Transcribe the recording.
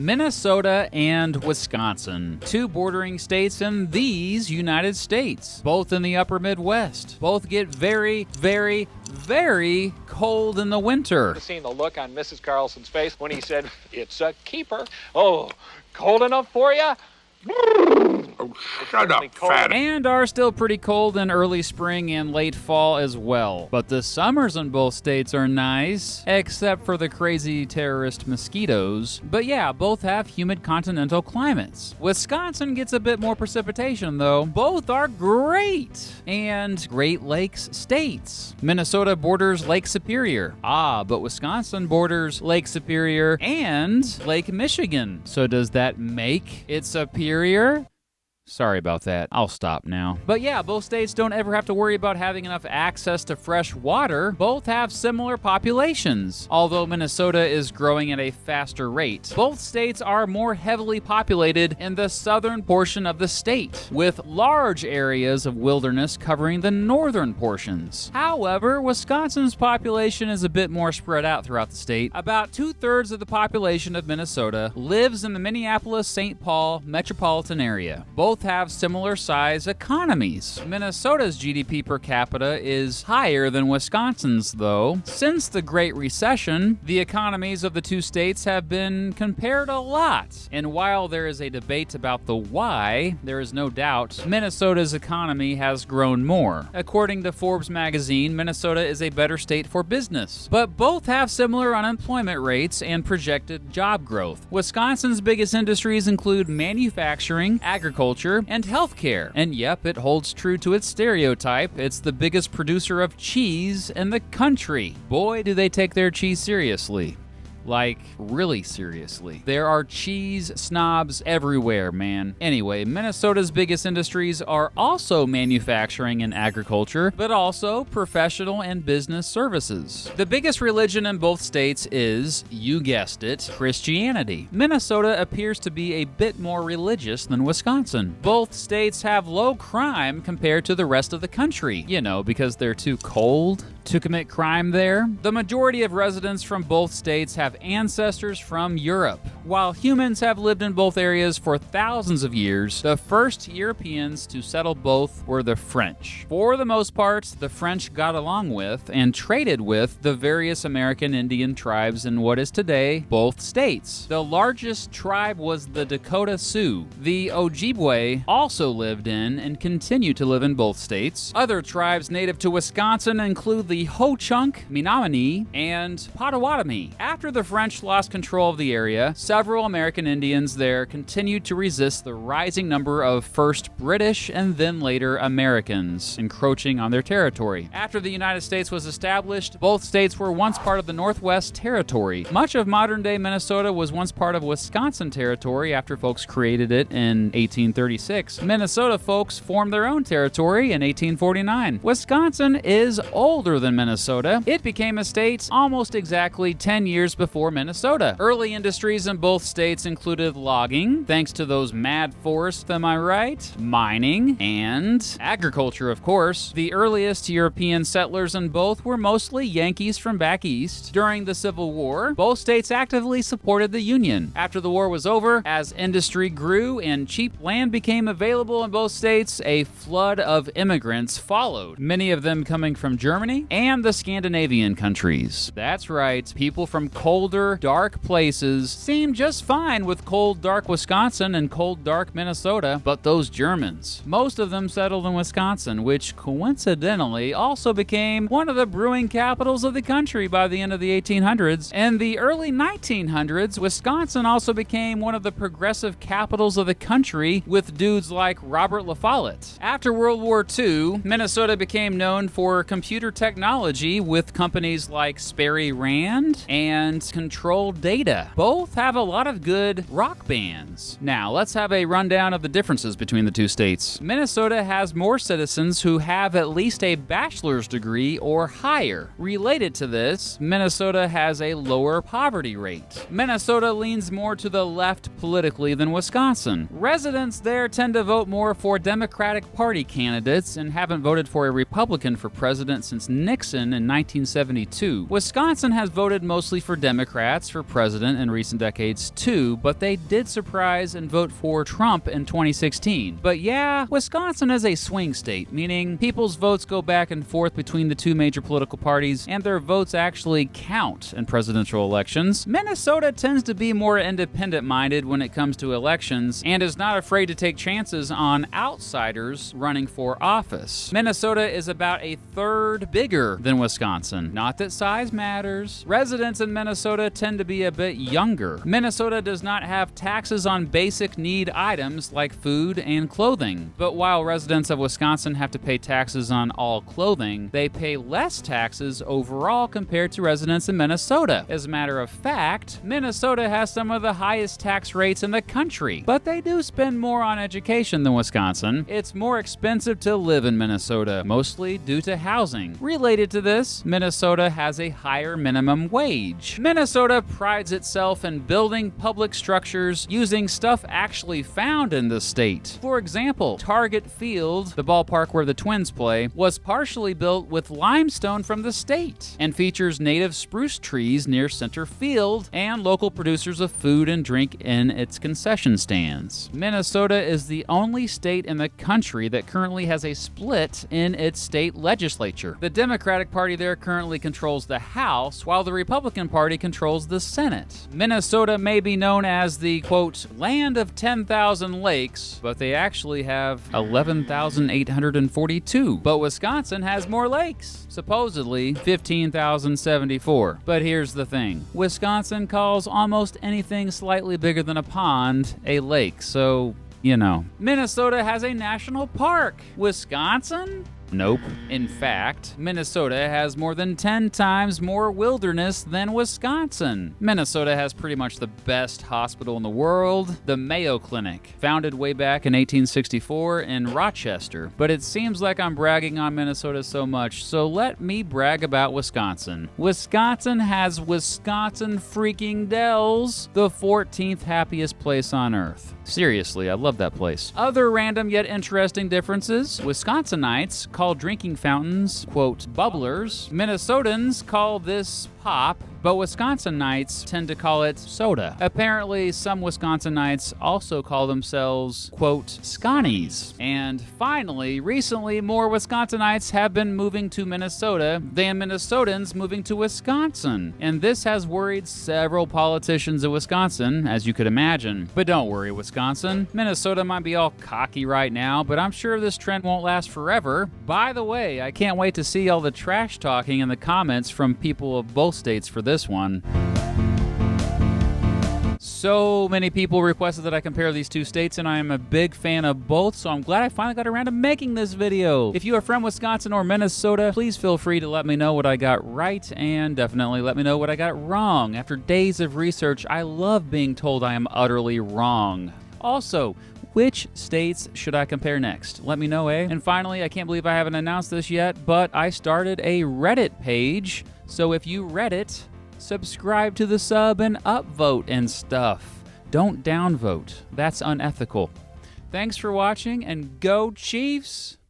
Minnesota and Wisconsin, two bordering states in these United States, both in the upper Midwest. Both get very, very, very cold in the winter. I've seen the look on Mrs. Carlson's face when he said, "It's a keeper." Oh, cold enough for you? Oh, shut up, fat. And are still pretty cold in early spring and late fall as well. But the summers in both states are nice, except for the crazy terrorist mosquitoes. But yeah, both have humid continental climates. Wisconsin gets a bit more precipitation though. Both are great and Great Lakes states. Minnesota borders Lake Superior. But Wisconsin borders Lake Superior and Lake Michigan. So does that make it superior? Sorry about that. I'll stop now. But yeah, both states don't ever have to worry about having enough access to fresh water. Both have similar populations, although Minnesota is growing at a faster rate. Both states are more heavily populated in the southern portion of the state, with large areas of wilderness covering the northern portions. However, Wisconsin's population is a bit more spread out throughout the state. About 2/3 of the population of Minnesota lives in the Minneapolis-St. Paul metropolitan area. Both have similar size economies. Minnesota's GDP per capita is higher than Wisconsin's, though. Since the Great Recession, the economies of the two states have been compared a lot. And while there is a debate about the why, there is no doubt Minnesota's economy has grown more. According to Forbes magazine, Minnesota is a better state for business. But both have similar unemployment rates and projected job growth. Wisconsin's biggest industries include manufacturing, agriculture, and healthcare. And yep, it holds true to its stereotype. It's the biggest producer of cheese in the country. Boy, do they take their cheese seriously. Like, really seriously. There are cheese snobs everywhere, man. Anyway, Minnesota's biggest industries are also manufacturing and agriculture, but also professional and business services. The biggest religion in both states is, you guessed it, Christianity. Minnesota appears to be a bit more religious than Wisconsin. Both states have low crime compared to the rest of the country. You know, because they're too cold to commit crime there. The majority of residents from both states have ancestors from Europe. While humans have lived in both areas for thousands of years, the first Europeans to settle both were the French. For the most part, the French got along with and traded with the various American Indian tribes in what is today both states. The largest tribe was the Dakota Sioux. The Ojibwe also lived in and continue to live in both states. Other tribes native to Wisconsin include the Ho-Chunk, Menominee, and Potawatomi. After the French lost control of the area, several American Indians there continued to resist the rising number of first British and then later Americans encroaching on their territory. After the United States was established, both states were once part of the Northwest Territory. Much of modern-day Minnesota was once part of Wisconsin Territory after folks created it in 1836. Minnesota folks formed their own territory in 1849. Wisconsin is older than Minnesota. It became a state almost exactly 10 years before Minnesota. Early industries in both states included logging, thanks to those mad forests, am I right? Mining, and agriculture, of course. The earliest European settlers in both were mostly Yankees from back east. During the Civil War, both states actively supported the Union. After the war was over, as industry grew and cheap land became available in both states, a flood of immigrants followed, many of them coming from Germany and the Scandinavian countries. That's right, people from colder, dark places seem just fine with cold, dark Wisconsin and cold, dark Minnesota, but those Germans, most of them settled in Wisconsin, which coincidentally also became one of the brewing capitals of the country by the end of the 1800s. In the early 1900s, Wisconsin also became one of the progressive capitals of the country with dudes like Robert La Follette. After World War II, Minnesota became known for computer technology with companies like Sperry Rand and Control Data. Both have a lot of good rock bands. Now, let's have a rundown of the differences between the two states. Minnesota has more citizens who have at least a bachelor's degree or higher. Related to this, Minnesota has a lower poverty rate. Minnesota leans more to the left politically than Wisconsin. Residents there tend to vote more for Democratic Party candidates and haven't voted for a Republican for president since Nixon Nixon in 1972. Wisconsin has voted mostly for Democrats for president in recent decades too, but they did surprise and vote for Trump in 2016. But yeah, Wisconsin is a swing state, meaning people's votes go back and forth between the two major political parties, and their votes actually count in presidential elections. Minnesota tends to be more independent-minded when it comes to elections, and is not afraid to take chances on outsiders running for office. Minnesota is about a third bigger than Wisconsin. Not that size matters. Residents in Minnesota tend to be a bit younger. Minnesota does not have taxes on basic need items like food and clothing. But while residents of Wisconsin have to pay taxes on all clothing, they pay less taxes overall compared to residents in Minnesota. As a matter of fact, Minnesota has some of the highest tax rates in the country, but they do spend more on education than Wisconsin. It's more expensive to live in Minnesota, mostly due to housing. Related to this, Minnesota has a higher minimum wage. Minnesota prides itself in building public structures using stuff actually found in the state. For example, Target Field, the ballpark where the Twins play, was partially built with limestone from the state and features native spruce trees near center field and local producers of food and drink in its concession stands. Minnesota is the only state in the country that currently has a split in its state legislature. The Democratic Party there currently controls the House, while the Republican Party controls the Senate. Minnesota may be known as the, quote, land of 10,000 lakes, but they actually have 11,842. But Wisconsin has more lakes, supposedly 15,074. But here's the thing. Wisconsin calls almost anything slightly bigger than a pond a lake, so, you know. Minnesota has a national park. Wisconsin? Nope. In fact, Minnesota has more than 10 times more wilderness than Wisconsin. Minnesota has pretty much the best hospital in the world, the Mayo Clinic, founded way back in 1864 in Rochester. But it seems like I'm bragging on Minnesota so much, so let me brag about Wisconsin. Wisconsin has Wisconsin freaking Dells, the 14th happiest place on earth. Seriously, I love that place. Other random yet interesting differences: Wisconsinites call drinking fountains, quote, bubblers. Minnesotans call this pop, but Wisconsinites tend to call it soda. Apparently, some Wisconsinites also call themselves, quote, sconies. And finally, recently, more Wisconsinites have been moving to Minnesota than Minnesotans moving to Wisconsin. And this has worried several politicians of Wisconsin, as you could imagine. But don't worry, Wisconsin. Minnesota might be all cocky right now, but I'm sure this trend won't last forever. By the way, I can't wait to see all the trash talking in the comments from people of both states for this one. So many people requested that I compare these two states, and I am a big fan of both, so I'm glad I finally got around to making this video. If you are from Wisconsin or Minnesota, please feel free to let me know what I got right, and definitely let me know what I got wrong. After days of research, I love being told I am utterly wrong. Also, which states should I compare next? Let me know, eh? And finally, I can't believe I haven't announced this yet, but I started a Reddit page. So if you read it, subscribe to the sub and upvote and stuff. Don't downvote. That's unethical. Thanks for watching, and go Chiefs!